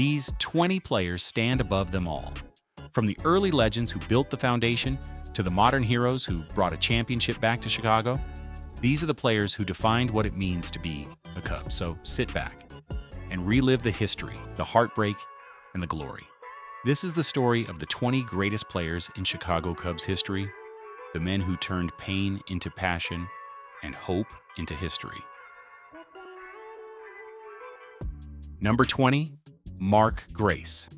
These 20 players stand above them all. From the early legends who built the foundation to the modern heroes who brought a championship back to Chicago, these are the players who defined what it means to be a Cub. So sit back and relive the history, the heartbreak, and the glory. This is the story of the 20 greatest players in Chicago Cubs history, the men who turned pain into passion and hope into history. Number 20, Mark Grace.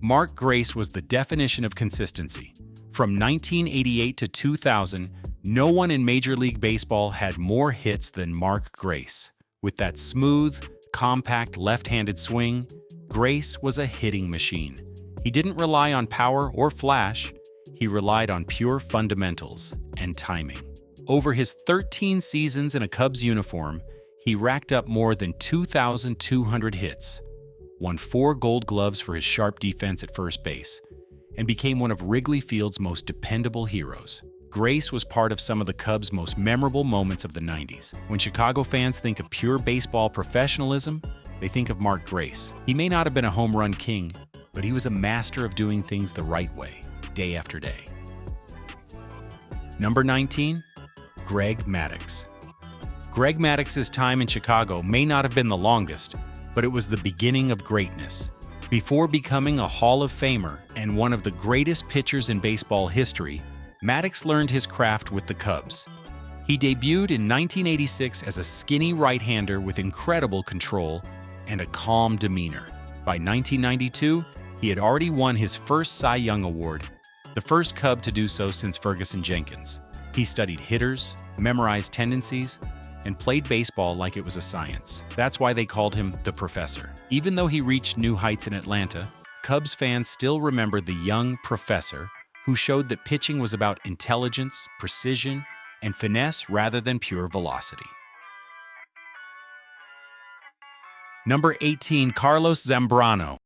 Mark Grace was the definition of consistency. From 1988 to 2000, no one in Major League Baseball had more hits than Mark Grace. With that smooth, compact left-handed swing, Grace was a hitting machine. He didn't rely on power or flash, he relied on pure fundamentals and timing. Over his 13 seasons in a Cubs uniform, he racked up more than 2,200 hits, won 4 Gold Gloves for his sharp defense at first base, and became one of Wrigley Field's most dependable heroes. Grace was part of some of the Cubs' most memorable moments of the 90s. When Chicago fans think of pure baseball professionalism, they think of Mark Grace. He may not have been a home run king, but he was a master of doing things the right way, day after day. Number 19, Greg Maddux. Greg Maddux's time in Chicago may not have been the longest, but it was the beginning of greatness. Before becoming a Hall of Famer and one of the greatest pitchers in baseball history, Maddux learned his craft with the Cubs. He debuted in 1986 as a skinny right-hander with incredible control and a calm demeanor. By 1992, he had already won his first Cy Young Award, the first Cub to do so since Ferguson Jenkins. He studied hitters, memorized tendencies, and played baseball like it was a science. That's why they called him the Professor. Even though he reached new heights in Atlanta, Cubs fans still remember the young Professor who showed that pitching was about intelligence, precision, and finesse rather than pure velocity. Number 18, Carlos Zambrano.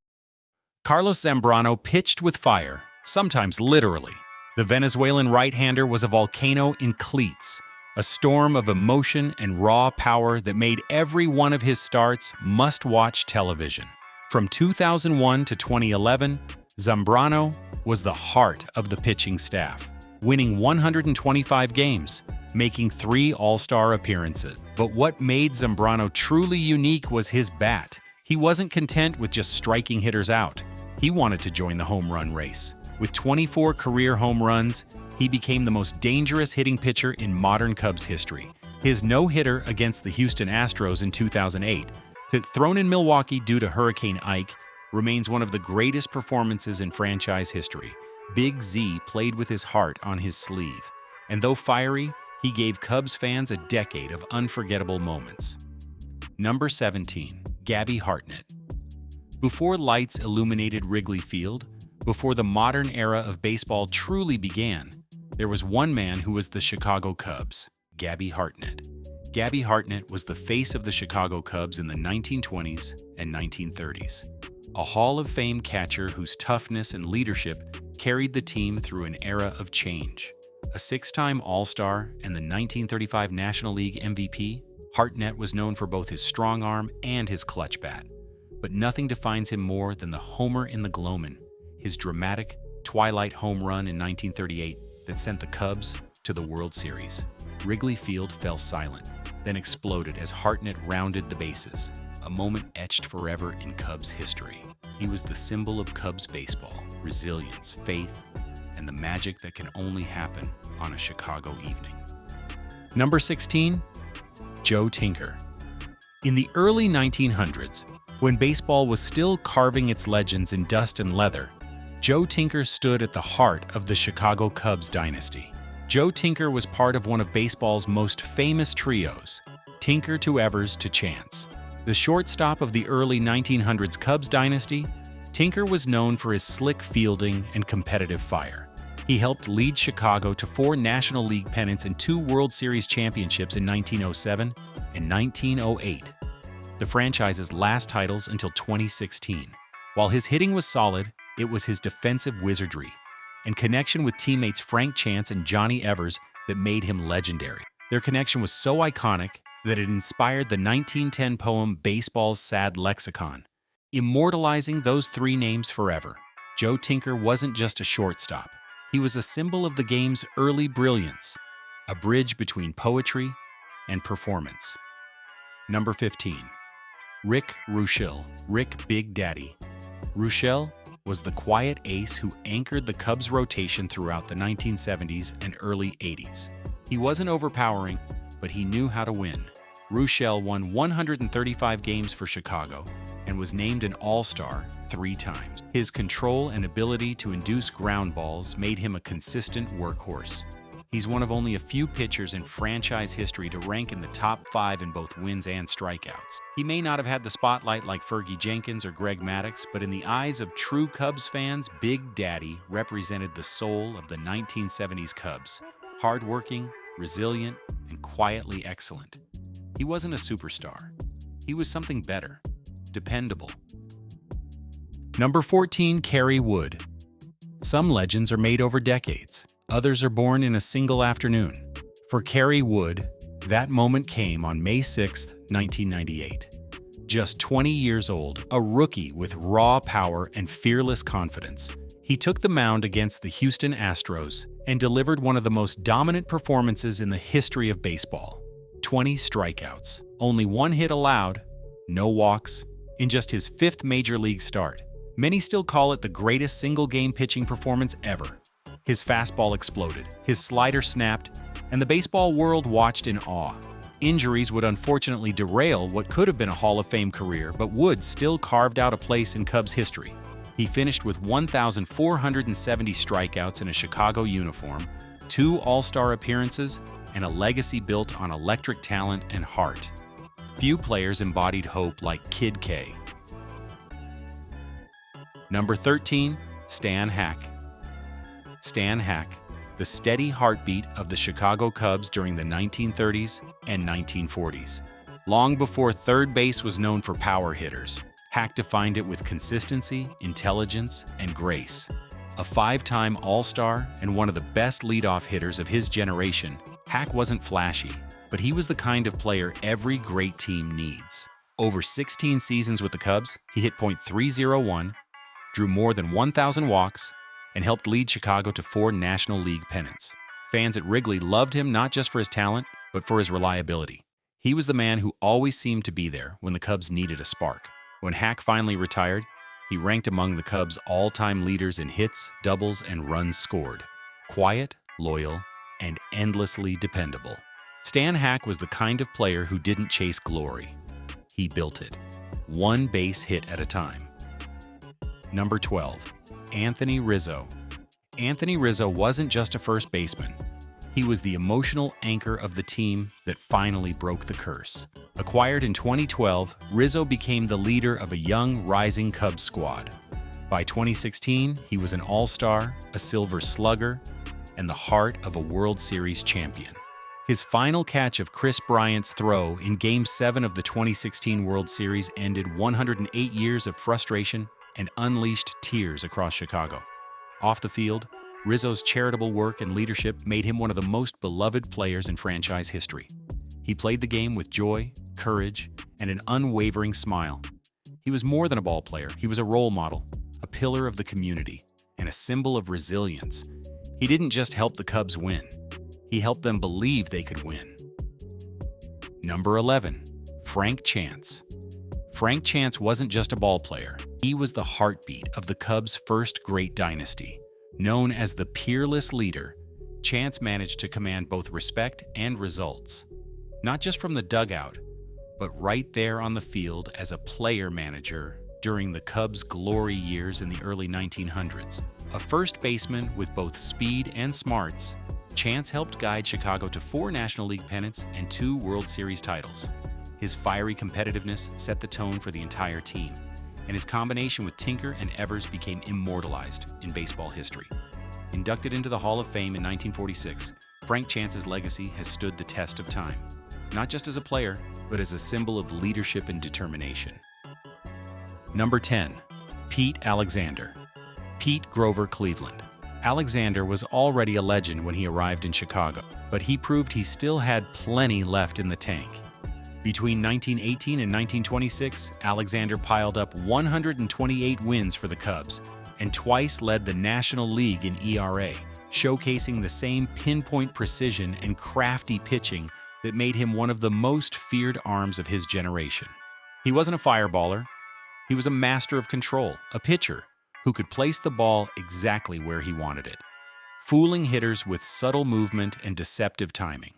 Carlos Zambrano pitched with fire, sometimes literally. The Venezuelan right-hander was a volcano in cleats, a storm of emotion and raw power that made every one of his starts must-watch television. From 2001 to 2011, Zambrano was the heart of the pitching staff, winning 125 games, making 3 All-Star appearances. But what made Zambrano truly unique was his bat. He wasn't content with just striking hitters out. He wanted to join the home run race. With 24 career home runs, he became the most dangerous hitting pitcher in modern Cubs history. His no-hitter against the Houston Astros in 2008, thrown in Milwaukee due to Hurricane Ike, remains one of the greatest performances in franchise history. Big Z played with his heart on his sleeve, and though fiery, he gave Cubs fans a decade of unforgettable moments. Number 17, Gabby Hartnett. Before lights illuminated Wrigley Field, before the modern era of baseball truly began, there was one man who was the Chicago Cubs, Gabby Hartnett. Gabby Hartnett was the face of the Chicago Cubs in the 1920s and 1930s. A Hall of Fame catcher whose toughness and leadership carried the team through an era of change. A 6-time All-Star and the 1935 National League MVP, Hartnett was known for both his strong arm and his clutch bat. But nothing defines him more than the homer in the Gloamin', his dramatic twilight home run in 1938 that sent the Cubs to the World Series. Wrigley Field fell silent, then exploded as Hartnett rounded the bases, a moment etched forever in Cubs history. He was the symbol of Cubs baseball, resilience, faith, and the magic that can only happen on a Chicago evening. Number 16, Joe Tinker. In the early 1900s, when baseball was still carving its legends in dust and leather, Joe Tinker stood at the heart of the Chicago Cubs dynasty. Joe Tinker was part of one of baseball's most famous trios, Tinker to Evers to Chance. The shortstop of the early 1900s Cubs dynasty, Tinker was known for his slick fielding and competitive fire. He helped lead Chicago to 4 National League pennants and 2 World Series championships in 1907 and 1908, the franchise's last titles until 2016. While his hitting was solid, it was his defensive wizardry and connection with teammates Frank Chance and Johnny Evers that made him legendary. Their connection was so iconic that it inspired the 1910 poem Baseball's Sad Lexicon, immortalizing those three names forever. Joe Tinker wasn't just a shortstop. He was a symbol of the game's early brilliance, a bridge between poetry and performance. Number 15. Rick Reuschel, Rick Big Daddy. Reuschel was the quiet ace who anchored the Cubs' rotation throughout the 1970s and early 80s. He wasn't overpowering, but he knew how to win. Reuschel won 135 games for Chicago and was named an All-Star 3 times. His control and ability to induce ground balls made him a consistent workhorse. He's one of only a few pitchers in franchise history to rank in the top 5 in both wins and strikeouts. He may not have had the spotlight like Fergie Jenkins or Greg Maddux, but in the eyes of true Cubs fans, Big Daddy represented the soul of the 1970s Cubs. Hardworking, resilient, and quietly excellent. He wasn't a superstar. He was something better. Dependable. Number 14, Kerry Wood. Some legends are made over decades. Others are born in a single afternoon. For Kerry Wood, that moment came on May 6, 1998. Just 20 years old, a rookie with raw power and fearless confidence, he took the mound against the Houston Astros and delivered one of the most dominant performances in the history of baseball. 20 strikeouts, only 1 hit allowed, no walks, in just his 5th major league start. Many still call it the greatest single-game pitching performance ever. His fastball exploded, his slider snapped, and the baseball world watched in awe. Injuries would unfortunately derail what could have been a Hall of Fame career, but Wood still carved out a place in Cubs history. He finished with 1,470 strikeouts in a Chicago uniform, 2 All-Star appearances, and a legacy built on electric talent and heart. Few players embodied hope like Kid K. Number 13, Stan Hack. Stan Hack, the steady heartbeat of the Chicago Cubs during the 1930s and 1940s. Long before third base was known for power hitters, Hack defined it with consistency, intelligence, and grace. A 5-time All-Star and one of the best leadoff hitters of his generation, Hack wasn't flashy, but he was the kind of player every great team needs. Over 16 seasons with the Cubs, he hit .301, drew more than 1,000 walks, and helped lead Chicago to 4 National League pennants. Fans at Wrigley loved him not just for his talent, but for his reliability. He was the man who always seemed to be there when the Cubs needed a spark. When Hack finally retired, he ranked among the Cubs' all-time leaders in hits, doubles, and runs scored. Quiet, loyal, and endlessly dependable. Stan Hack was the kind of player who didn't chase glory. He built it, 1 base hit at a time. Number 12. Anthony Rizzo. Anthony Rizzo wasn't just a first baseman. He was the emotional anchor of the team that finally broke the curse. Acquired in 2012, Rizzo became the leader of a young, rising Cubs squad. By 2016, he was an All-Star, a Silver Slugger, and the heart of a World Series champion. His final catch of Kris Bryant's throw in Game 7 of the 2016 World Series ended 108 years of frustration and unleashed tears across Chicago. Off the field, Rizzo's charitable work and leadership made him one of the most beloved players in franchise history. He played the game with joy, courage, and an unwavering smile. He was more than a ball player. He was a role model, a pillar of the community, and a symbol of resilience. He didn't just help the Cubs win. He helped them believe they could win. Number 11. Frank Chance. Frank Chance wasn't just a ball player. He was the heartbeat of the Cubs' first great dynasty. Known as the peerless leader, Chance managed to command both respect and results. Not just from the dugout, but right there on the field as a player manager during the Cubs' glory years in the early 1900s. A first baseman with both speed and smarts, Chance helped guide Chicago to 4 National League pennants and 2 World Series titles. His fiery competitiveness set the tone for the entire team, and his combination with Tinker and Evers became immortalized in baseball history. Inducted into the Hall of Fame in 1946, Frank Chance's legacy has stood the test of time, not just as a player, but as a symbol of leadership and determination. Number 10. Pete Alexander. Pete Grover Cleveland. Alexander was already a legend when he arrived in Chicago, but he proved he still had plenty left in the tank. Between 1918 and 1926, Alexander piled up 128 wins for the Cubs and twice led the National League in ERA, showcasing the same pinpoint precision and crafty pitching that made him one of the most feared arms of his generation. He wasn't a fireballer. He was a master of control, a pitcher who could place the ball exactly where he wanted it, fooling hitters with subtle movement and deceptive timing.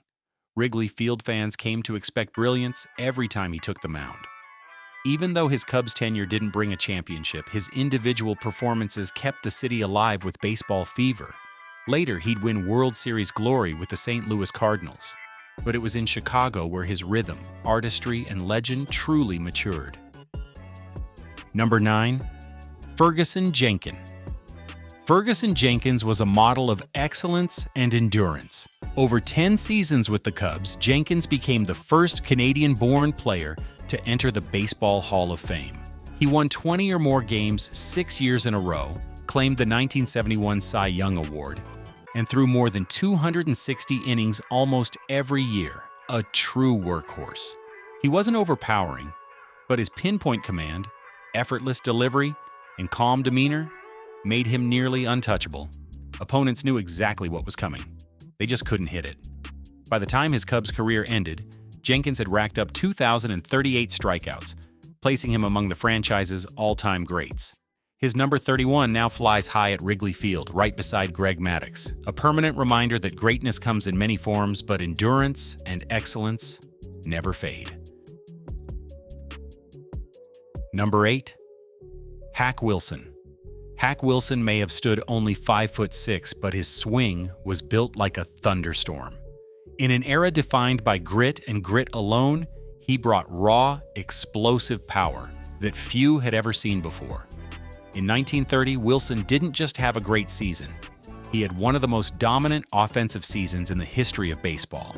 Wrigley Field fans came to expect brilliance every time he took the mound. Even though his Cubs tenure didn't bring a championship, his individual performances kept the city alive with baseball fever. Later, he'd win World Series glory with the St. Louis Cardinals. But it was in Chicago where his rhythm, artistry, and legend truly matured. Number 9. Ferguson Jenkins. Ferguson Jenkins was a model of excellence and endurance. Over 10 seasons with the Cubs, Jenkins became the first Canadian-born player to enter the Baseball Hall of Fame. He won 20 or more games 6 years in a row, claimed the 1971 Cy Young Award, and threw more than 260 innings almost every year, a true workhorse. He wasn't overpowering, but his pinpoint command, effortless delivery, and calm demeanor made him nearly untouchable. Opponents knew exactly what was coming. They just couldn't hit it. By the time his Cubs career ended, Jenkins had racked up 2,038 strikeouts, placing him among the franchise's all-time greats. His number 31 now flies high at Wrigley Field, right beside Greg Maddux, a permanent reminder that greatness comes in many forms, but endurance and excellence never fade. Number 8. Hack Wilson. Hack Wilson may have stood only 5'6", but his swing was built like a thunderstorm. In an era defined by grit and grit alone, he brought raw, explosive power that few had ever seen before. In 1930, Wilson didn't just have a great season. He had one of the most dominant offensive seasons in the history of baseball.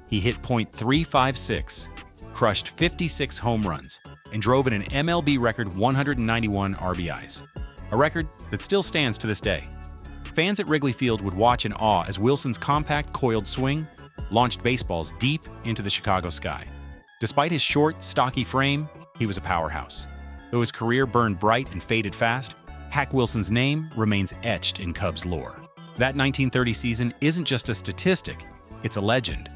He hit .356, crushed 56 home runs, and drove in an MLB record 191 RBIs. A record that still stands to this day. Fans at Wrigley Field would watch in awe as Wilson's compact, coiled swing launched baseballs deep into the Chicago sky. Despite his short, stocky frame, he was a powerhouse. Though his career burned bright and faded fast, Hack Wilson's name remains etched in Cubs lore. That 1930 season isn't just a statistic, it's a legend.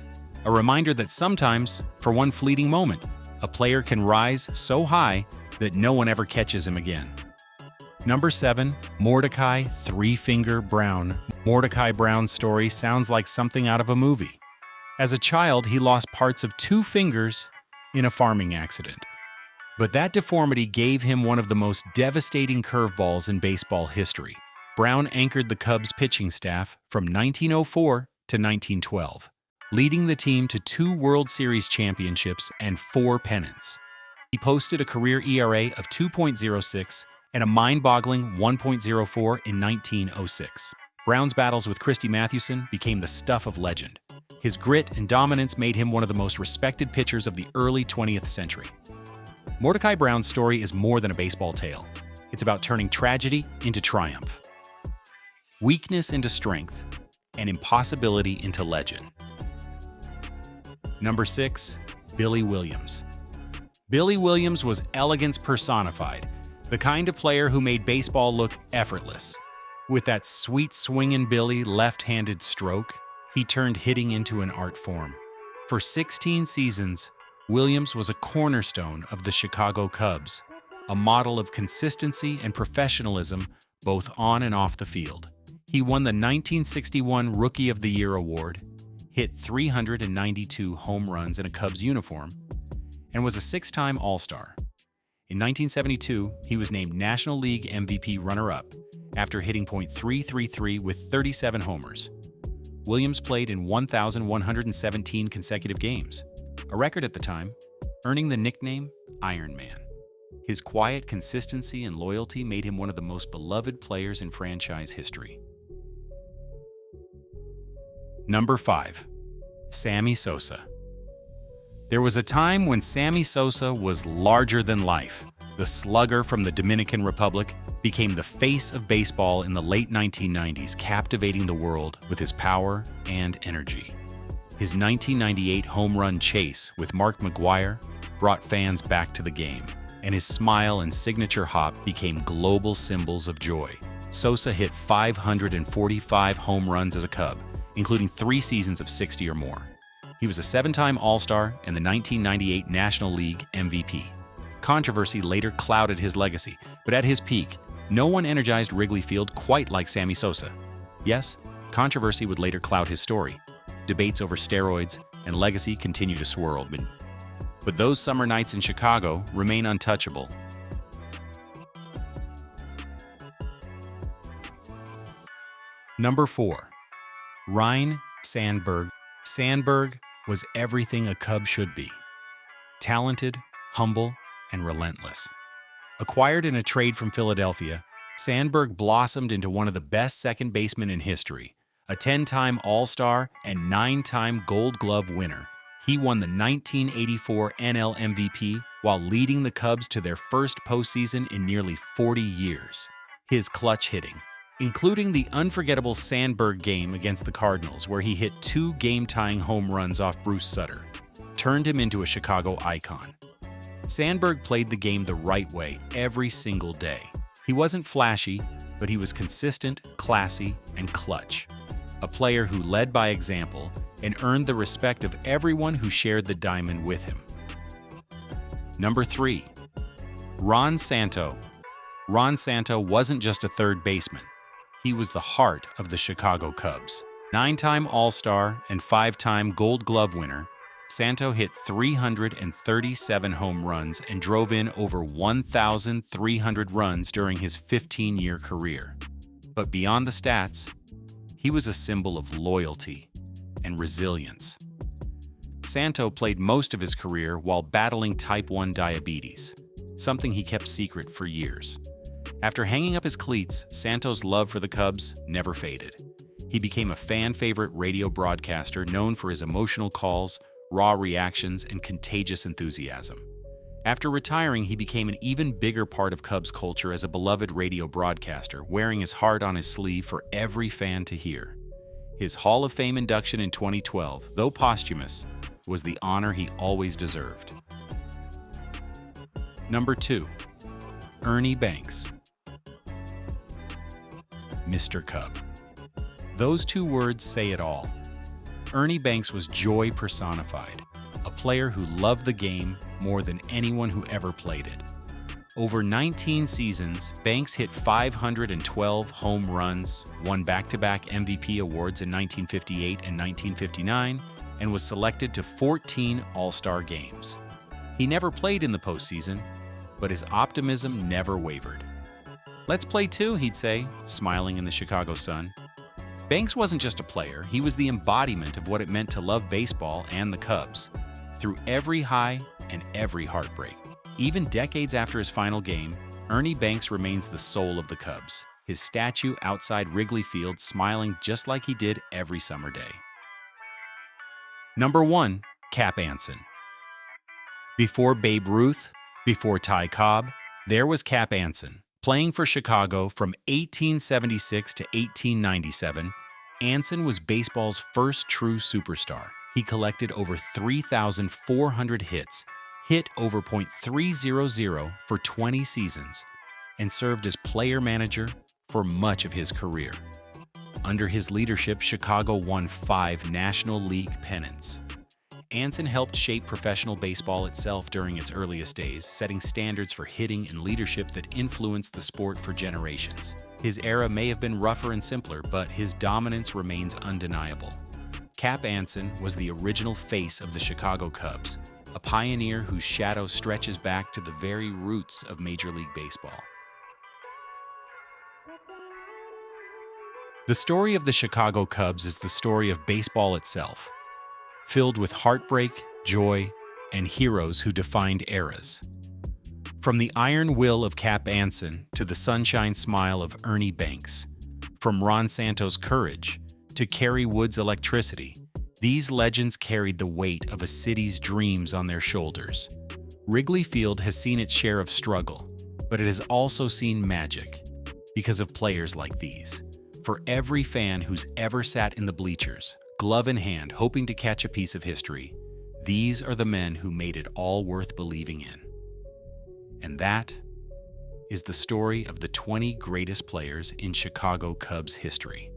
A reminder that sometimes, for one fleeting moment, a player can rise so high that no one ever catches him again. Number 7. Mordecai Three-Finger Brown. Mordecai Brown's story sounds like something out of a movie. As a child, he lost parts of 2 fingers in a farming accident. But that deformity gave him one of the most devastating curveballs in baseball history. Brown anchored the Cubs pitching staff from 1904 to 1912, leading the team to 2 World Series championships and 4 pennants. He posted a career ERA of 2.06 and a mind-boggling 1.04 in 1906. Brown's battles with Christy Mathewson became the stuff of legend. His grit and dominance made him one of the most respected pitchers of the early 20th century. Mordecai Brown's story is more than a baseball tale. It's about turning tragedy into triumph, weakness into strength, and impossibility into legend. Number 6. Billy Williams. Billy Williams was elegance personified, the kind of player who made baseball look effortless. With that sweet swingin' Billy left-handed stroke, he turned hitting into an art form. For 16 seasons, Williams was a cornerstone of the Chicago Cubs, a model of consistency and professionalism both on and off the field. He won the 1961 Rookie of the Year award, hit 392 home runs in a Cubs uniform, and was a 6-time All-Star. In 1972, he was named National League MVP runner-up after hitting .333 with 37 homers. Williams played in 1,117 consecutive games, a record at the time, earning the nickname Iron Man. His quiet consistency and loyalty made him one of the most beloved players in franchise history. Number 5. Sammy Sosa. There was a time when Sammy Sosa was larger than life. The slugger from the Dominican Republic became the face of baseball in the late 1990s, captivating the world with his power and energy. His 1998 home run chase with Mark McGwire brought fans back to the game, and his smile and signature hop became global symbols of joy. Sosa hit 545 home runs as a Cub, including 3 seasons of 60 or more. He was a 7-time All-Star and the 1998 National League MVP. Controversy later clouded his legacy, but at his peak, no one energized Wrigley Field quite like Sammy Sosa. Yes, controversy would later cloud his story. Debates over steroids and legacy continue to swirl, but those summer nights in Chicago remain untouchable. Number 4. Ryne Sandberg. Sandberg was everything a Cub should be. Talented, humble, and relentless. Acquired in a trade from Philadelphia, Sandberg blossomed into one of the best second basemen in history. A 10-time All-Star and 9-time Gold Glove winner, he won the 1984 NL MVP while leading the Cubs to their first postseason in nearly 40 years. His clutch hitting, including the unforgettable Sandberg game against the Cardinals where he hit 2 game-tying home runs off Bruce Sutter, turned him into a Chicago icon. Sandberg played the game the right way every single day. He wasn't flashy, but he was consistent, classy, and clutch. A player who led by example and earned the respect of everyone who shared the diamond with him. Number 3. Ron Santo. Ron Santo wasn't just a third baseman. He was the heart of the Chicago Cubs. 9-time All-Star and 5-time Gold Glove winner, Santo hit 337 home runs and drove in over 1,300 runs during his 15-year career. But beyond the stats, he was a symbol of loyalty and resilience. Santo played most of his career while battling type 1 diabetes, something he kept secret for years. After hanging up his cleats, Santo's love for the Cubs never faded. He became a fan-favorite radio broadcaster known for his emotional calls, raw reactions, and contagious enthusiasm. After retiring, he became an even bigger part of Cubs culture as a beloved radio broadcaster, wearing his heart on his sleeve for every fan to hear. His Hall of Fame induction in 2012, though posthumous, was the honor he always deserved. Number 2. Ernie Banks. Mr. Cub. Those 2 words say it all. Ernie Banks was joy personified, a player who loved the game more than anyone who ever played it. Over 19 seasons, Banks hit 512 home runs, won back-to-back MVP awards in 1958 and 1959, and was selected to 14 All-Star games. He never played in the postseason, but his optimism never wavered. "Let's play too," he'd say, smiling in the Chicago sun. Banks wasn't just a player, he was the embodiment of what it meant to love baseball and the Cubs. Through every high and every heartbreak. Even decades after his final game, Ernie Banks remains the soul of the Cubs, his statue outside Wrigley Field smiling just like he did every summer day. Number 1. Cap Anson. Before Babe Ruth, before Ty Cobb, there was Cap Anson. Playing for Chicago from 1876 to 1897, Anson was baseball's first true superstar. He collected over 3,400 hits, hit over .300 for 20 seasons, and served as player-manager for much of his career. Under his leadership, Chicago won 5 National League pennants. Anson helped shape professional baseball itself during its earliest days, setting standards for hitting and leadership that influenced the sport for generations. His era may have been rougher and simpler, but his dominance remains undeniable. Cap Anson was the original face of the Chicago Cubs, a pioneer whose shadow stretches back to the very roots of Major League Baseball. The story of the Chicago Cubs is the story of baseball itself, filled with heartbreak, joy, and heroes who defined eras. From the iron will of Cap Anson to the sunshine smile of Ernie Banks, from Ron Santo's courage to Kerry Wood's electricity, these legends carried the weight of a city's dreams on their shoulders. Wrigley Field has seen its share of struggle, but it has also seen magic because of players like these. For every fan who's ever sat in the bleachers, glove in hand, hoping to catch a piece of history. These are the men who made it all worth believing in. And that is the story of the 20 greatest players in Chicago Cubs history.